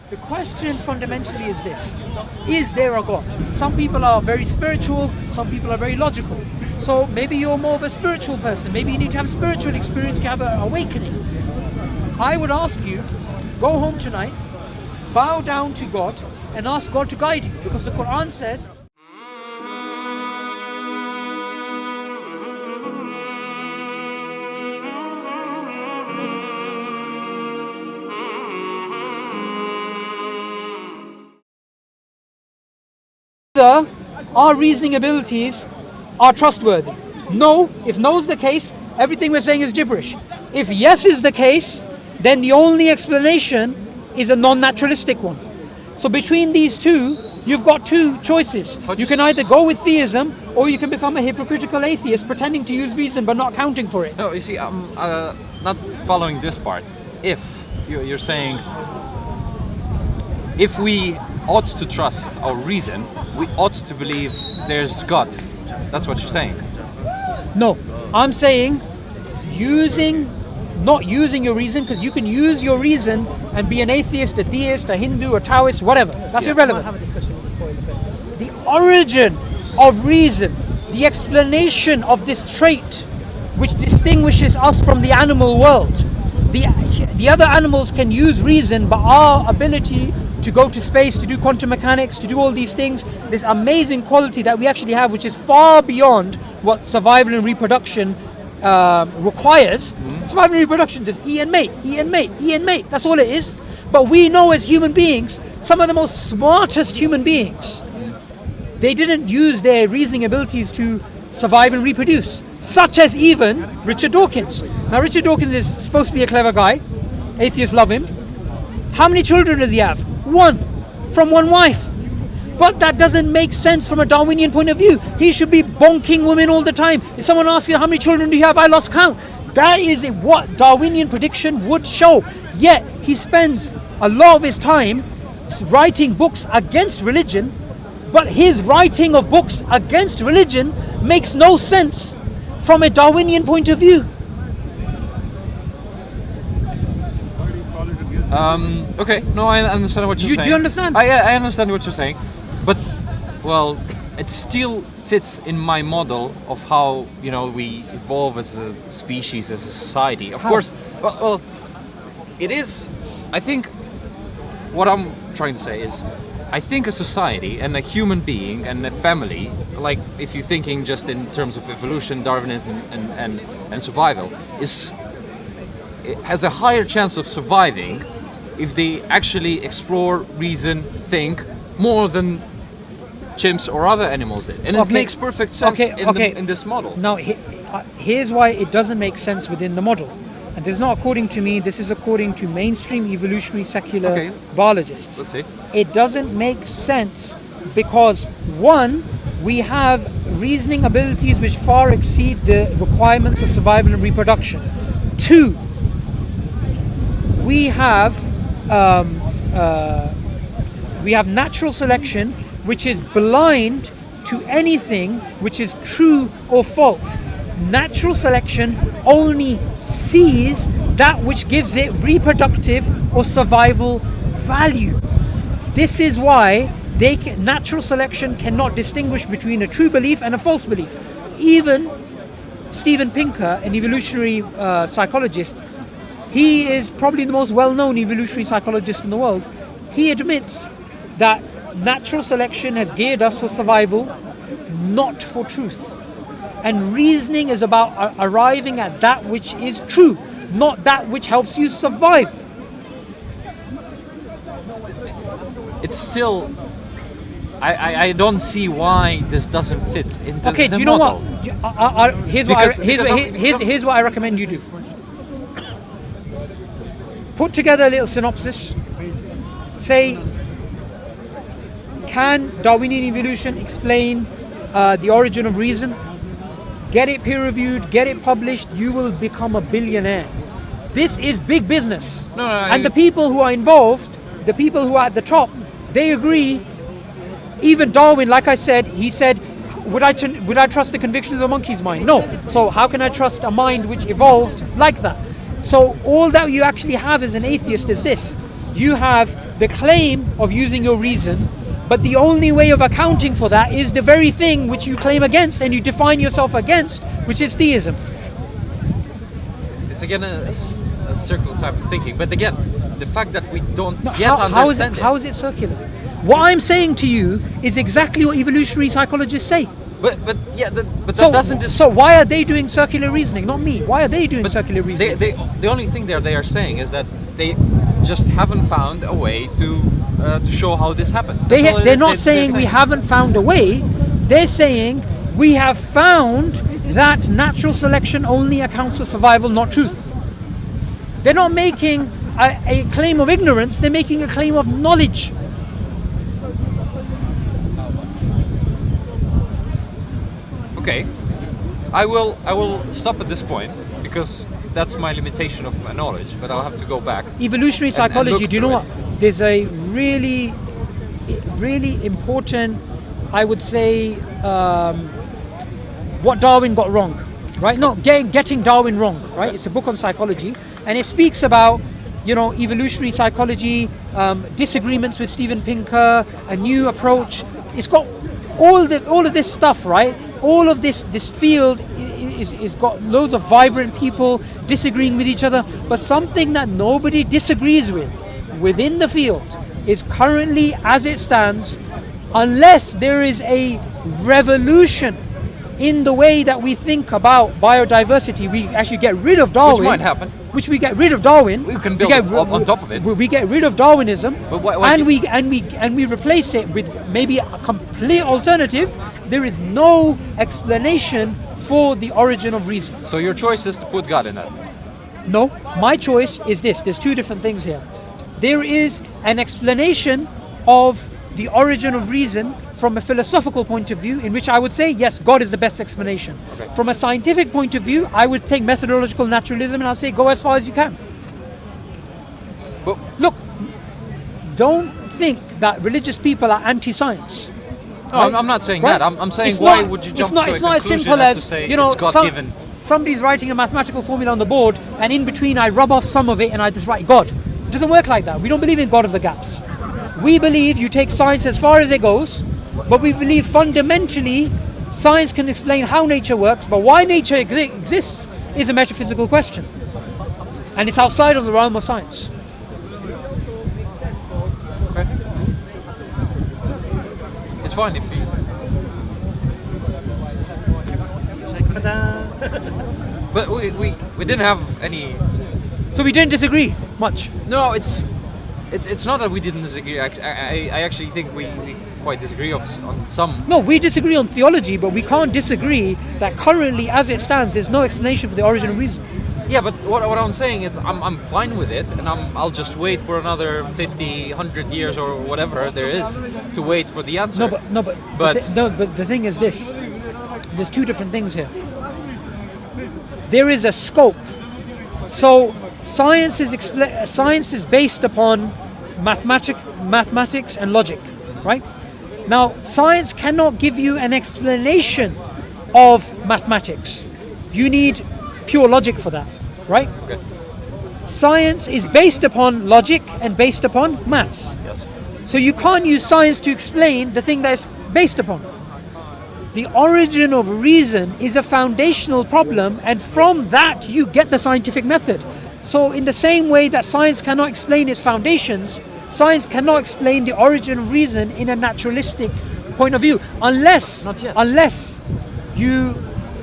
The question fundamentally is this: is there a God? Some people are very spiritual, some people are very logical. So maybe you're more of a spiritual person. Maybe you need to have spiritual experience to have an awakening. I would ask you, go home tonight, bow down to God and ask God to guide you, because the Quran says, our reasoning abilities are trustworthy. No, if no is the case, everything we're saying is gibberish. If yes is the case, then the only explanation is a non-naturalistic one. So between these two, you've got two choices. You can either go with theism, or you can become a hypocritical atheist pretending to use reason but not counting for it. No, you see, I'm not following this part. If you're saying, if we ought to trust our reason, we ought to believe there's God. That's what you're saying. No, I'm saying not using your reason, because you can use your reason and be an atheist, a deist, a Hindu, a Taoist, whatever. That's irrelevant. The origin of reason, the explanation of this trait which distinguishes us from the animal world. The other animals can use reason, but our ability to go to space, to do quantum mechanics, to do all these things, this amazing quality that we actually have, which is far beyond what survival and reproduction requires. Survival and reproduction, just E and mate, E and mate, E and mate. That's all it is. But we know as human beings, some of the most smartest human beings, they didn't use their reasoning abilities to survive and reproduce, such as even Richard Dawkins. Now Richard Dawkins is supposed to be a clever guy. Atheists love him. How many children does he have? One, from one wife. But that doesn't make sense from a Darwinian point of view. He should be bonking women all the time. If someone asks you, how many children do you have? I lost count. That is what Darwinian prediction would show. Yet he spends a lot of his time writing books against religion, but his writing of books against religion makes no sense from a Darwinian point of view. Okay, no, I understand what you're saying. Do you understand? I understand what you're saying, but well, it still fits in my model of how we evolve as a species, as a society. Of course, well, it is. I think what I'm trying to say is, I think a society and a human being and a family, like if you're thinking just in terms of evolution, Darwinism, and survival, it has a higher chance of surviving if they actually explore, reason, think more than chimps or other animals did. And it makes perfect sense in this model. Now, here's why it doesn't make sense within the model. And this is not according to me, this is according to mainstream evolutionary secular biologists. Let's see. It doesn't make sense because, one, we have reasoning abilities which far exceed the requirements of survival and reproduction. Two, we have natural selection, which is blind to anything which is true or false. Natural selection only sees that which gives it reproductive or survival value. This is why natural selection cannot distinguish between a true belief and a false belief. Even Steven Pinker, an evolutionary psychologist, he is probably the most well-known evolutionary psychologist in the world. He admits that natural selection has geared us for survival, not for truth. And reasoning is about arriving at that which is true, not that which helps you survive. It's still, I don't see why this doesn't fit in the do you model. know what? Here's what I recommend you do. Put together a little synopsis. Say, can Darwinian evolution explain the origin of reason? Get it peer reviewed, get it published, you will become a billionaire. This is big business. And the people who are involved, the people who are at the top, they agree. Even Darwin, like I said, he said, would I trust the convictions of a monkey's mind? No. So how can I trust a mind which evolved like that? So all that you actually have as an atheist is this. you have the claim of using your reason, but the only way of accounting for that is the very thing which you claim against and you define yourself against, which is theism. It's again a circular type of thinking, but again, the fact that we don't yet understand how is it circular? What I'm saying to you is exactly what evolutionary psychologists say. But that doesn't. So why are they doing circular reasoning? Not me. Why are they doing circular reasoning? The only thing they are saying is that they just haven't found a way to show how this happened. They're not saying we haven't found a way. They're saying we have found that natural selection only accounts for survival, not truth. They're not making a claim of ignorance. They're making a claim of knowledge. Okay, I will stop at this point because that's my limitation of my knowledge, but I'll have to go back. Evolutionary psychology, do you know what? There's a really important, I would say, what Darwin got wrong, right? Not getting Darwin wrong, right? It's a book on psychology, and it speaks about, evolutionary psychology, disagreements with Steven Pinker, a new approach. It's got all of this stuff, right? All of this field is got loads of vibrant people disagreeing with each other, but something that nobody disagrees with within the field is currently, as it stands, unless there is a revolution in the way that we think about biodiversity, we actually get rid of Darwin. Which might happen. Which we get rid of Darwin. We can build on top of it. We get rid of Darwinism, but and we replace it with maybe a complete alternative. There is no explanation for the origin of reason. So your choice is to put God in that? No, my choice is this. There's two different things here. There is an explanation of the origin of reason from a philosophical point of view, in which I would say, yes, God is the best explanation. Okay. From a scientific point of view, I would take methodological naturalism and I'll say, go as far as you can. But look, don't think that religious people are anti-science. No, right? I'm not saying that. I'm saying would you jump to a conclusion it's not as simple as to say it's God-given? Somebody's writing a mathematical formula on the board, and in between I rub off some of it and I just write God. It doesn't work like that. We don't believe in God of the gaps. We believe you take science as far as it goes, but we believe fundamentally science can explain how nature works, but why nature exists is a metaphysical question. And it's outside of the realm of science. Okay. It's fine if you... But we didn't have any... So we didn't disagree much? No, it's not that we didn't disagree. I actually think we quite disagree on some. No, we disagree on theology, but we can't disagree that currently, as it stands, there's no explanation for the origin of reason. Yeah, but what I'm saying is I'm fine with it, and I'll just wait for another 50, 100 years or whatever there is to wait for the answer. But the thing is this: there's two different things here. There is a scope. So science is based upon mathematics and logic, right? Now, science cannot give you an explanation of mathematics. You need pure logic for that, right? Okay. Science is based upon logic and based upon maths. Yes. So you can't use science to explain the thing that it's based upon. The origin of reason is a foundational problem, and from that you get the scientific method. So in the same way that science cannot explain its foundations, science cannot explain the origin of reason in a naturalistic point of view, unless you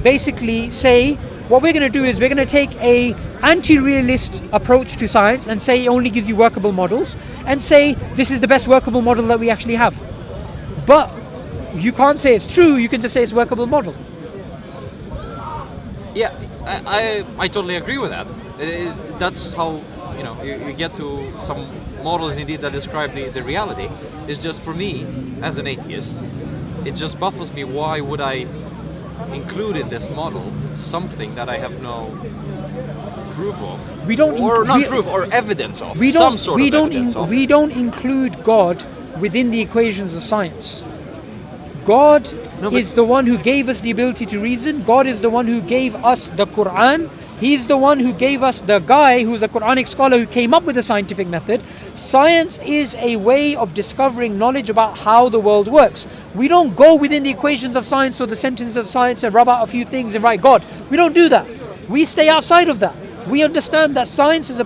basically say, what we're going to do is we're going to take a anti-realist approach to science and say it only gives you workable models, and say this is the best workable model that we actually have. But you can't say it's true, you can just say it's a workable model. Yeah, I totally agree with that. That's how you get to some models indeed that describe the reality. It's just, for me as an atheist, it just baffles me, why would I include in this model something that I have no proof of, or evidence of, we some sort of evidence of. We don't include God within the equations of science. God is the one who gave us the ability to reason. God is the one who gave us the Quran. He's the one who gave us, the guy who's a Quranic scholar who came up with the scientific method. Science is a way of discovering knowledge about how the world works. We don't go within the equations of science or the sentences of science and rub out a few things and write God. We don't do that. We stay outside of that. We understand that science is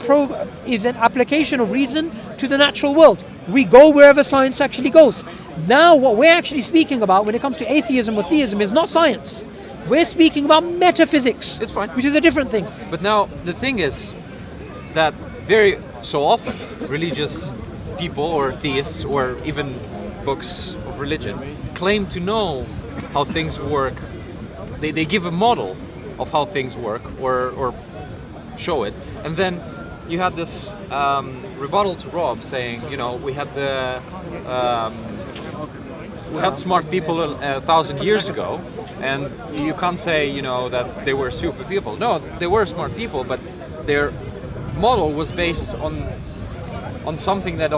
an application of reason to the natural world. We go wherever science actually goes. Now what we're actually speaking about when it comes to atheism or theism is not science. We're speaking about metaphysics. It's fine. Which is a different thing. But now the thing is that very so often religious people or theists or even books of religion claim to know how things work. They give a model of how things work or show it, and then you had this rebuttal to Rob saying, you know, we had smart people 1,000 years ago, and you can't say, you know, that they were stupid people. No, they were smart people, but their model was based on something that,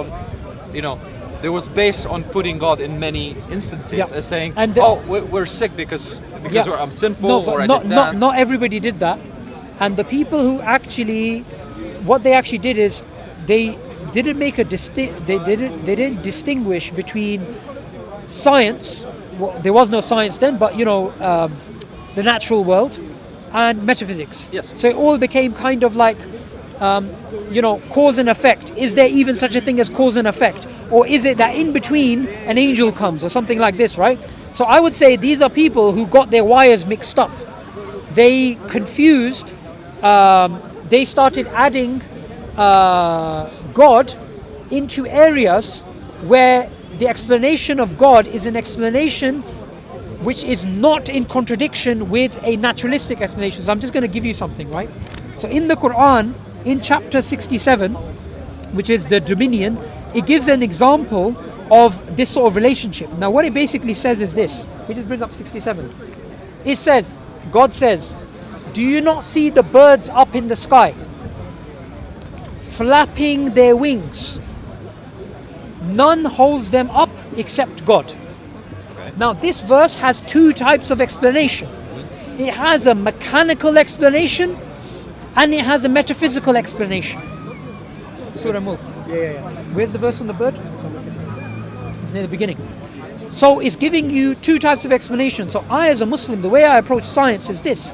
you know, it was based on putting God in many instances as saying, we're sick because I'm sinful, or I did that. Not everybody did that, and the people who actually, what they actually did is they didn't make they didn't distinguish between science. Well, there was no science then, but you know, the natural world and metaphysics. Yes. So it all became kind of like, you know, cause and effect. Is there even such a thing as cause and effect? Or is it that in between an angel comes or something like this, right? So I would say these are people who got their wires mixed up. They confused, they started adding God into areas where the explanation of God is an explanation which is not in contradiction with a naturalistic explanation. So I'm just going to give you something, right? So in the Quran, in chapter 67, which is the dominion, it gives an example of this sort of relationship. Now what it basically says is this. We just bring up 67. It says, God says, do you not see the birds up in the sky, flapping their wings? None holds them up except God. Okay. Now this verse has two types of explanation. It has a mechanical explanation and it has a metaphysical explanation. Surah Mulk. Yeah. Where's the verse on the bird? It's near the beginning. So it's giving you two types of explanation. So I, as a Muslim, the way I approach science is this.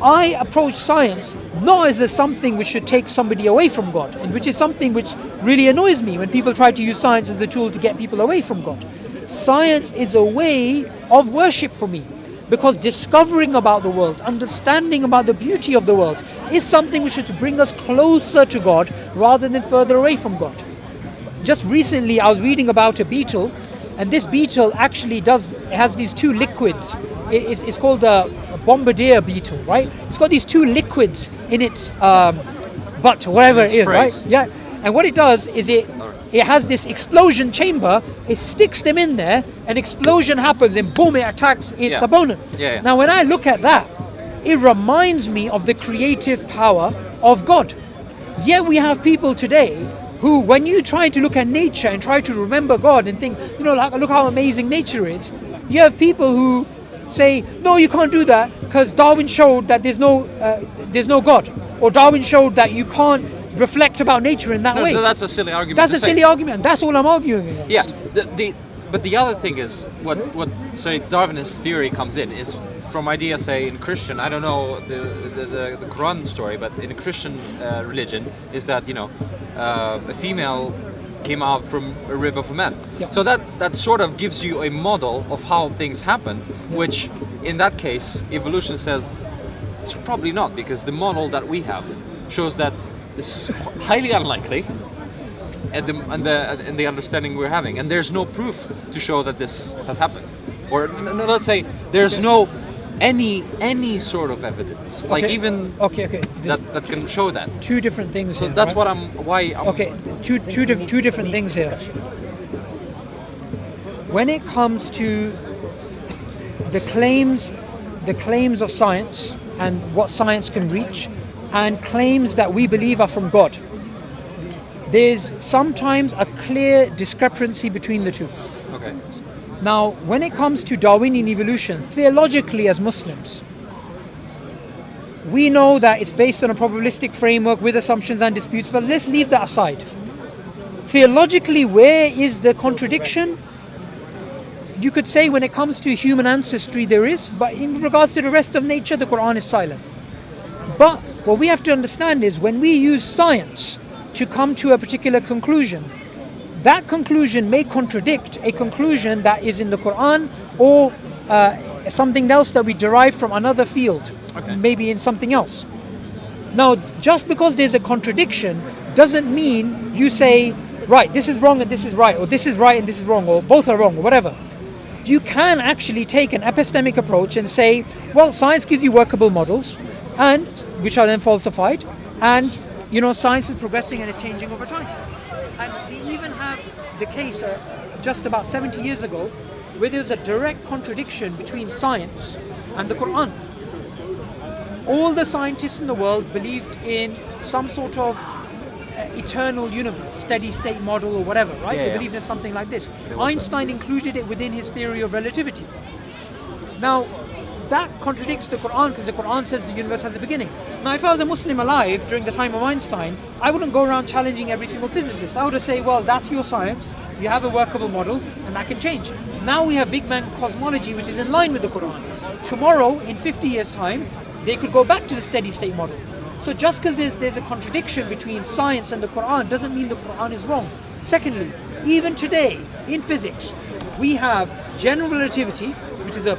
I approach science not as something which should take somebody away from God, and which is something which really annoys me when people try to use science as a tool to get people away from God. Science is a way of worship for me, because discovering about the world, understanding about the beauty of the world is something which should bring us closer to God rather than further away from God. Just recently I was reading about a beetle, and this beetle actually has these two liquids. It's called a bombardier beetle, right? It's got these two liquids in its butt, whatever it is, right? Yeah. And what it does is it has this explosion chamber. It sticks them in there, an explosion happens, and boom, it attacks its opponent. Yeah. Now when I look at that, it reminds me of the creative power of God. Yet we have people today who, when you try to look at nature and try to remember God and think, you know, like, look how amazing nature is, you have people who say, no, you can't do that because Darwin showed that there's no God, or Darwin showed that you can't reflect about nature in that way. No, that's a silly argument. That's a silly argument. That's all I'm arguing against. Yeah. But the other thing is what say Darwinist theory comes in is from idea, say in Christian, I don't know the Quran story, but in a Christian religion is that, you know, a female came out from a rib of a man. Yeah. So that sort of gives you a model of how things happened, which in that case evolution says it's probably not, because the model that we have shows that it's highly unlikely, and the understanding we're having, and there's no proof to show that this has happened, or let's say there's no any sort of evidence, like even that can show that. Two different things. So here, that's right? Okay, two different things here. When it comes to the claims of science and what science can reach, and claims that we believe are from God, there's sometimes a clear discrepancy between the two. Okay. Now, when it comes to Darwinian evolution, theologically as Muslims, we know that it's based on a probabilistic framework with assumptions and disputes, but let's leave that aside. Theologically, where is the contradiction? You could say when it comes to human ancestry there is, but in regards to the rest of nature, the Quran is silent. But what we have to understand is when we use science to come to a particular conclusion, that conclusion may contradict a conclusion that is in the Quran or something else that we derive from another field, maybe in something else. Now, just because there's a contradiction doesn't mean you say, right, this is wrong and this is right, or this is right and this is wrong, or both are wrong, or whatever. You can actually take an epistemic approach and say, well, science gives you workable models, and which are then falsified, and science is progressing and is changing over time. And we even have the case just about 70 years ago where there's a direct contradiction between science and the Quran. All the scientists in the world believed in some sort of eternal universe, steady state model or whatever, right? They believed in something like this. Einstein included it within his theory of relativity. Now, that contradicts the Quran because the Quran says the universe has a beginning. Now, if I was a Muslim alive during the time of Einstein, I wouldn't go around challenging every single physicist. I would say, well, that's your science, you have a workable model, and that can change. Now we have Big Bang cosmology, which is in line with the Quran. Tomorrow, in 50 years' time, they could go back to the steady state model. So just because there's a contradiction between science and the Quran doesn't mean the Quran is wrong. Secondly, even today in physics, we have general relativity, which is a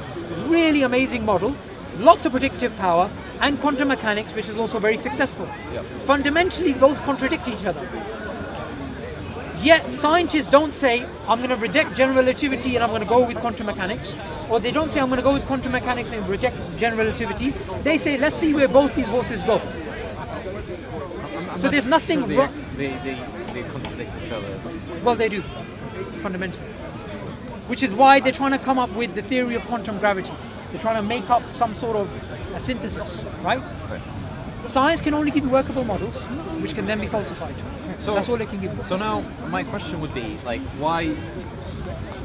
really amazing model, lots of predictive power, and quantum mechanics, which is also very successful. Fundamentally, those contradict each other. Yet scientists don't say, I'm going to reject general relativity and I'm going to go with quantum mechanics, or they don't say, I'm going to go with quantum mechanics and reject general relativity. They say, let's see where both these horses go. So there's nothing wrong. They contradict each other. Well, they do, fundamentally. Which is why they're trying to come up with the theory of quantum gravity. They're trying to make up some sort of a synthesis, right? Science can only give you workable models, which can then be falsified. So that's all it can give you. So now, my question would be, like, why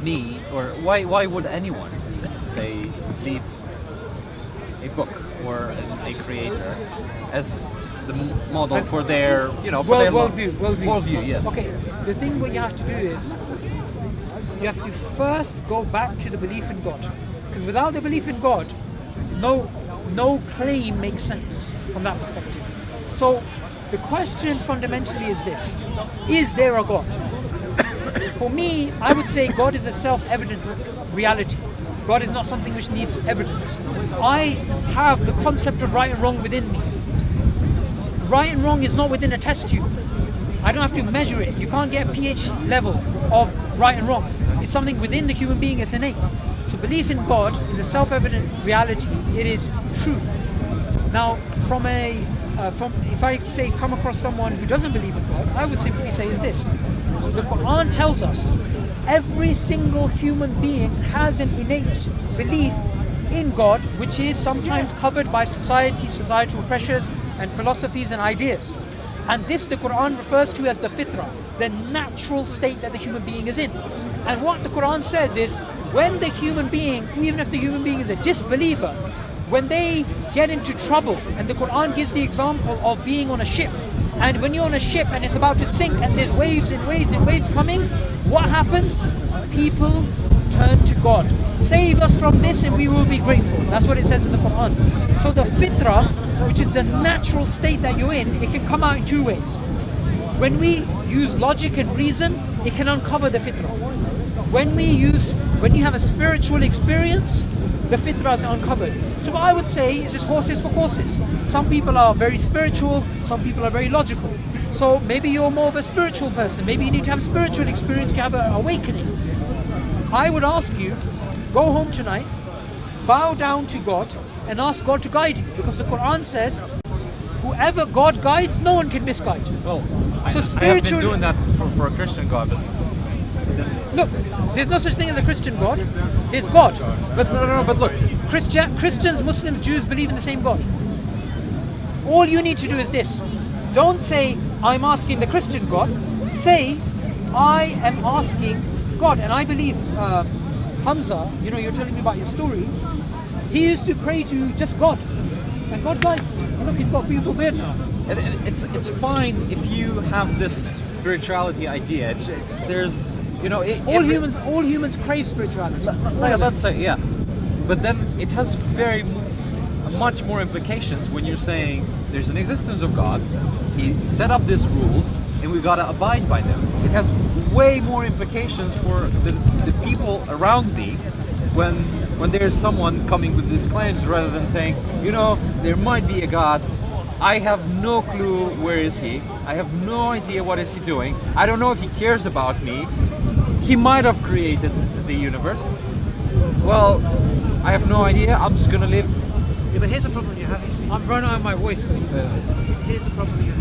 me, or why would anyone, say, leave a book or a creator as the model for their, for their worldview, yes. Okay, the thing what you have to do is, you have to first go back to the belief in God. Because without the belief in God, no claim makes sense from that perspective. So the question fundamentally is this: is there a God? For me, I would say God is a self-evident reality. God is not something which needs evidence. I have the concept of right and wrong within me. Right and wrong is not within a test tube. I don't have to measure it. You can't get a pH level of right and wrong. It's something within the human being, it's innate. So belief in God is a self-evident reality. It is true. Now, if I say come across someone who doesn't believe in God, I would simply say is this: the Quran tells us every single human being has an innate belief in God, which is sometimes covered by societal pressures and philosophies and ideas. And this the Quran refers to as the fitrah, the natural state that the human being is in. And what the Quran says is, when the human being, even if the human being is a disbeliever, when they get into trouble, and the Quran gives the example of being on a ship, and when you're on a ship and it's about to sink and there's waves and waves and waves coming, what happens? People turn to God. Save us from this and we will be grateful. That's what it says in the Quran. So the fitrah, which is the natural state that you're in, it can come out in two ways. When we use logic and reason, it can uncover the fitrah. When you have a spiritual experience, the fitrah is uncovered. So what I would say is just horses for courses. Some people are very spiritual, some people are very logical. So maybe you're more of a spiritual person. Maybe you need to have spiritual experience to have an awakening. I would ask you, go home tonight, bow down to God and ask God to guide you, because the Quran says whoever God guides, no one can misguide. Well, so I have been doing that for a Christian God, but look, there's no such thing as a Christian God. There's God. But look, Christians, Muslims, Jews believe in the same God. All you need to do is this: don't say I'm asking the Christian God. Say I am asking God. And I believe Hamza, you're telling me about your story. He used to pray to just God. And God likes. Look, he's got a beautiful beard now. It's fine if you have this spirituality idea. It's there's, you know, All humans crave spirituality. let's say, yeah, but then it has very much more implications when you're saying there's an existence of God. He set up these rules, and we gotta abide by them. It has way more implications for the people around me when there's someone coming with these claims, rather than saying, you know, there might be a God. I have no clue where is he. I have no idea what is he doing. I don't know if he cares about me. He might have created the universe. Well, I have no idea. I'm just gonna live. Yeah, but here's a problem you have, you see. I'm running out of my voice. So Here's the problem you